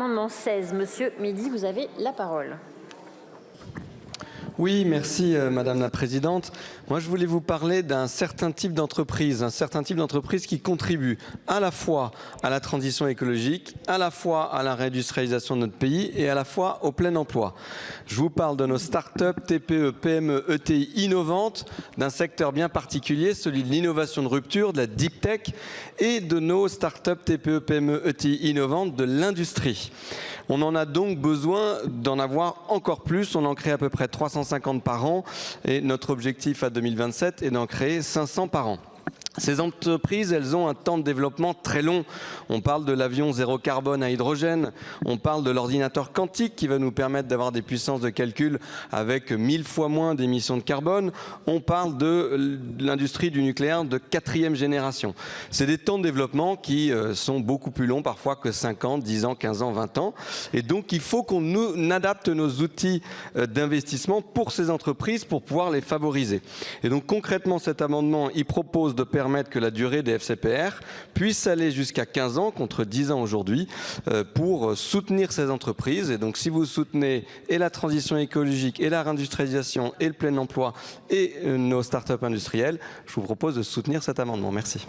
l'amendement 16. Monsieur Mehdi, vous avez la parole. Oui, merci Madame la Présidente. Moi, je voulais vous parler d'un certain type d'entreprise, qui contribue à la fois à la transition écologique, à la fois à la réindustrialisation de notre pays et à la fois au plein emploi. Je vous parle de nos start-up, TPE, PME, ETI innovantes, d'un secteur bien particulier, celui de l'innovation de rupture, de la deep tech, et de nos start-up, TPE, PME, ETI innovantes de l'industrie. On en a donc besoin d'en avoir encore plus. On en crée à peu près 350 par an et notre objectif à 2027 est d'en créer 500 par an. Ces entreprises, elles ont un temps de développement très long. On parle de l'avion zéro carbone à hydrogène, on parle de l'ordinateur quantique qui va nous permettre d'avoir des puissances de calcul avec 1000 fois moins d'émissions de carbone, on parle de l'industrie du nucléaire de 4e génération. C'est des temps de développement qui sont beaucoup plus longs parfois que 5 ans, 10 ans, 15 ans, 20 ans. Et donc il faut qu'on adapte nos outils d'investissement pour ces entreprises pour pouvoir les favoriser. Et donc concrètement cet amendement, il propose de permettre que la durée des FCPR puisse aller jusqu'à 15 ans contre 10 ans aujourd'hui pour soutenir ces entreprises. Et donc si vous soutenez et la transition écologique et la réindustrialisation et le plein emploi et nos startups industrielles, je vous propose de soutenir cet amendement. Merci.